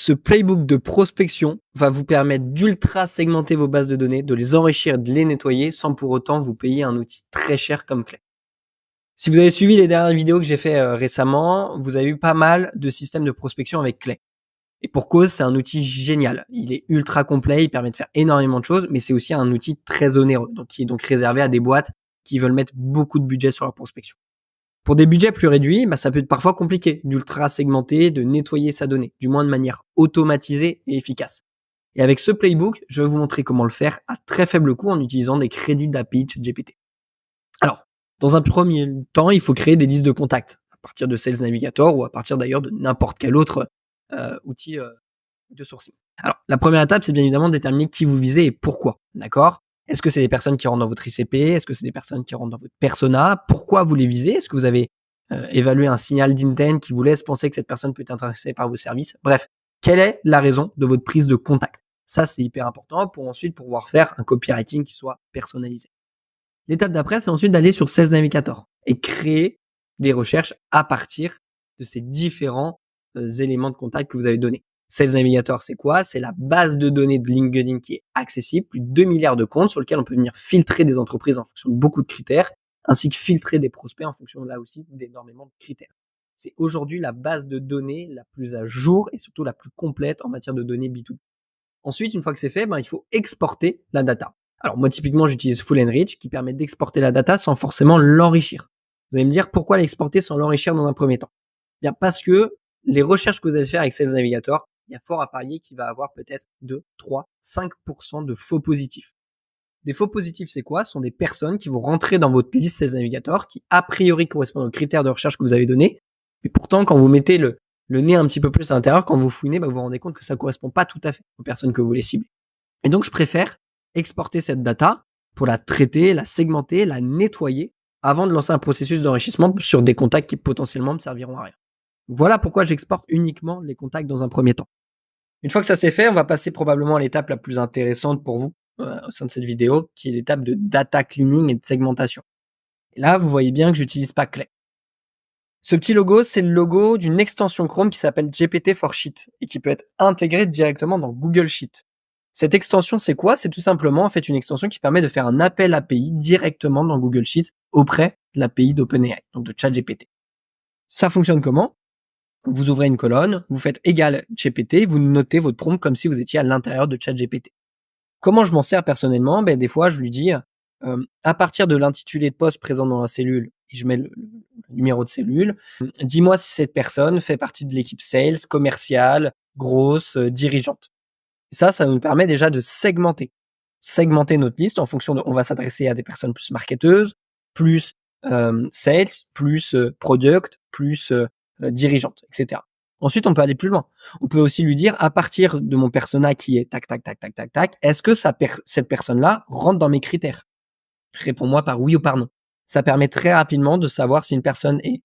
Ce playbook de prospection va vous permettre d'ultra segmenter vos bases de données, de les enrichir, de les nettoyer sans pour autant vous payer un outil très cher comme Clay. Si vous avez suivi les dernières vidéos que j'ai fait récemment, vous avez eu pas mal de systèmes de prospection avec Clay. Et pour cause, c'est un outil génial. Il est ultra complet, il permet de faire énormément de choses, mais c'est aussi un outil très onéreux, donc qui est donc réservé à des boîtes qui veulent mettre beaucoup de budget sur leur prospection. Pour des budgets plus réduits, ça peut être parfois compliqué d'ultra segmenter, de nettoyer sa donnée, du moins de manière automatisée et efficace. Et avec ce playbook, je vais vous montrer comment le faire à très faible coût en utilisant des crédits d'API ChatGPT. Alors, dans un premier temps, il faut créer des listes de contacts à partir de Sales Navigator ou à partir d'ailleurs de n'importe quel autre outil de sourcing. Alors, la première étape, c'est bien évidemment de déterminer qui vous visez et pourquoi. D'accord? Est-ce que c'est des personnes qui rentrent dans votre ICP? Est-ce que c'est des personnes qui rentrent dans votre persona? Pourquoi vous les visez? Est-ce que vous avez évalué un signal d'intent qui vous laisse penser que cette personne peut être intéressée par vos services? Bref, quelle est la raison de votre prise de contact? Ça, c'est hyper important pour ensuite pouvoir faire un copywriting qui soit personnalisé. L'étape d'après, c'est ensuite d'aller sur Sales Navigator et créer des recherches à partir de ces différents éléments de contact que vous avez donnés. Sales Navigator, c'est quoi? C'est la base de données de LinkedIn qui est accessible, plus de 2 milliards de comptes sur lesquels on peut venir filtrer des entreprises en fonction de beaucoup de critères, ainsi que filtrer des prospects en fonction là aussi d'énormément de critères. C'est aujourd'hui la base de données la plus à jour et surtout la plus complète en matière de données B2B. Ensuite, une fois que c'est fait, il faut exporter la data. Alors moi, typiquement, j'utilise Full Enrich qui permet d'exporter la data sans forcément l'enrichir. Vous allez me dire pourquoi l'exporter sans l'enrichir dans un premier temps? Bien parce que les recherches que vous allez faire avec Sales Navigator, il y a fort à parier qu'il va avoir peut-être 2, 3, 5% de faux positifs. Des faux positifs, c'est quoi? Ce sont des personnes qui vont rentrer dans votre liste Sales Navigator qui, a priori, correspondent aux critères de recherche que vous avez donnés. Mais pourtant, quand vous mettez le nez un petit peu plus à l'intérieur, quand vous fouinez, vous vous rendez compte que ça correspond pas tout à fait aux personnes que vous voulez cibler. Et donc, je préfère exporter cette data pour la traiter, la segmenter, la nettoyer avant de lancer un processus d'enrichissement sur des contacts qui potentiellement ne serviront à rien. Voilà pourquoi j'exporte uniquement les contacts dans un premier temps. Une fois que ça c'est fait, on va passer probablement à l'étape la plus intéressante pour vous au sein de cette vidéo, qui est l'étape de data cleaning et de segmentation. Et là, vous voyez bien que j'utilise pas Clay. Ce petit logo, c'est le logo d'une extension Chrome qui s'appelle GPT for Sheet et qui peut être intégrée directement dans Google Sheet. Cette extension, c'est quoi? C'est tout simplement en fait une extension qui permet de faire un appel API directement dans Google Sheet auprès de l'API d'OpenAI, donc de ChatGPT. Ça fonctionne comment? Vous ouvrez une colonne, vous faites égal GPT, vous notez votre prompt comme si vous étiez à l'intérieur de ChatGPT. Comment je m'en sers personnellement? Des fois, je lui dis à partir de l'intitulé de poste présent dans la cellule, et je mets le numéro de cellule, dis-moi si cette personne fait partie de l'équipe sales, commerciale, grosse, dirigeante. Et ça nous permet déjà de segmenter notre liste en fonction de, on va s'adresser à des personnes plus marketeuses, plus sales, plus product, plus dirigeante, etc. Ensuite, on peut aller plus loin. On peut aussi lui dire, à partir de mon persona qui est tac, tac, tac, tac, tac, tac, est-ce que cette personne-là rentre dans mes critères? Réponds-moi par oui ou par non. Ça permet très rapidement de savoir si une personne est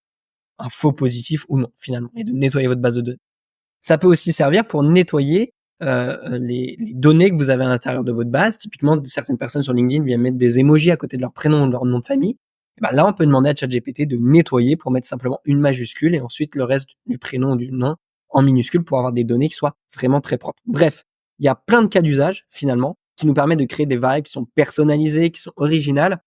un faux positif ou non, finalement, et de nettoyer votre base de données. Ça peut aussi servir pour nettoyer les données que vous avez à l'intérieur de votre base. Typiquement, certaines personnes sur LinkedIn viennent mettre des emojis à côté de leur prénom ou de leur nom de famille. Et là, on peut demander à ChatGPT de nettoyer pour mettre simplement une majuscule et ensuite le reste du prénom ou du nom en minuscule pour avoir des données qui soient vraiment très propres. Bref, il y a plein de cas d'usage, finalement, qui nous permettent de créer des variables qui sont personnalisées, qui sont originales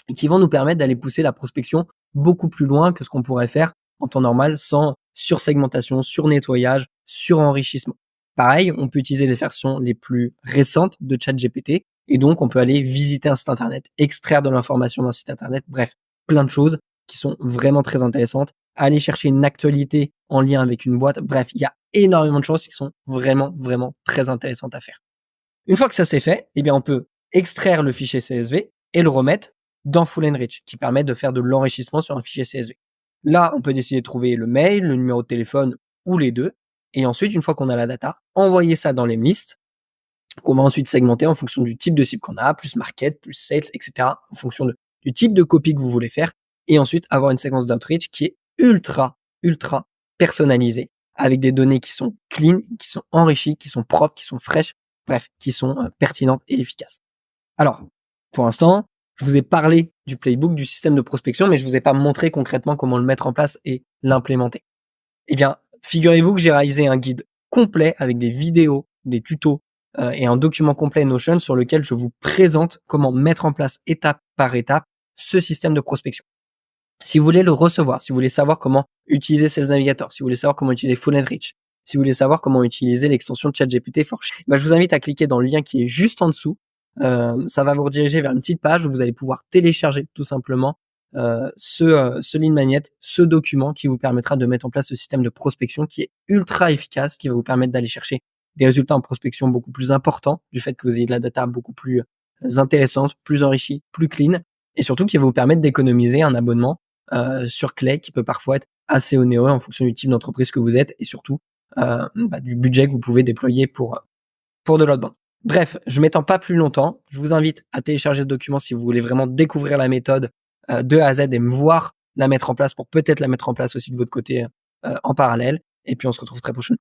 et qui vont nous permettre d'aller pousser la prospection beaucoup plus loin que ce qu'on pourrait faire en temps normal sans sursegmentation, surnettoyage, surenrichissement. Pareil, on peut utiliser les versions les plus récentes de ChatGPT et donc on peut aller visiter un site internet, extraire de l'information d'un site internet, bref, plein de choses qui sont vraiment très intéressantes. Aller chercher une actualité en lien avec une boîte, bref, il y a énormément de choses qui sont vraiment, vraiment très intéressantes à faire. Une fois que ça c'est fait, on peut extraire le fichier CSV et le remettre dans Full Enrich, qui permet de faire de l'enrichissement sur un fichier CSV. Là, on peut décider de trouver le mail, le numéro de téléphone ou les deux. Et ensuite, une fois qu'on a la data, envoyer ça dans les listes, qu'on va ensuite segmenter en fonction du type de cible qu'on a, plus market, plus sales, etc., en fonction du type de copie que vous voulez faire. Et ensuite, avoir une séquence d'outreach qui est ultra, ultra personnalisée, avec des données qui sont clean, qui sont enrichies, qui sont propres, qui sont fraîches, bref, qui sont pertinentes et efficaces. Alors, pour l'instant, je vous ai parlé du playbook, du système de prospection, mais je vous ai pas montré concrètement comment le mettre en place et l'implémenter. Figurez-vous que j'ai réalisé un guide complet avec des vidéos, des tutos et un document complet Notion sur lequel je vous présente comment mettre en place étape par étape ce système de prospection. Si vous voulez le recevoir, si vous voulez savoir comment utiliser Sales Navigator, si vous voulez savoir comment utiliser Full and Reach, si vous voulez savoir comment utiliser l'extension ChatGPT for je vous invite à cliquer dans le lien qui est juste en dessous. Ça va vous rediriger vers une petite page où vous allez pouvoir télécharger tout simplement ce lead magnet, ce document qui vous permettra de mettre en place ce système de prospection qui est ultra efficace, qui va vous permettre d'aller chercher des résultats en prospection beaucoup plus importants du fait que vous ayez de la data beaucoup plus intéressante, plus enrichie, plus clean, et surtout qui va vous permettre d'économiser un abonnement sur Clay qui peut parfois être assez onéreux en fonction du type d'entreprise que vous êtes et surtout du budget que vous pouvez déployer pour de l'outbound. Bref, je m'étends pas plus longtemps. Je vous invite à télécharger ce document si vous voulez vraiment découvrir la méthode de A à Z et me voir la mettre en place pour peut-être la mettre en place aussi de votre côté en parallèle. Et puis on se retrouve très prochainement.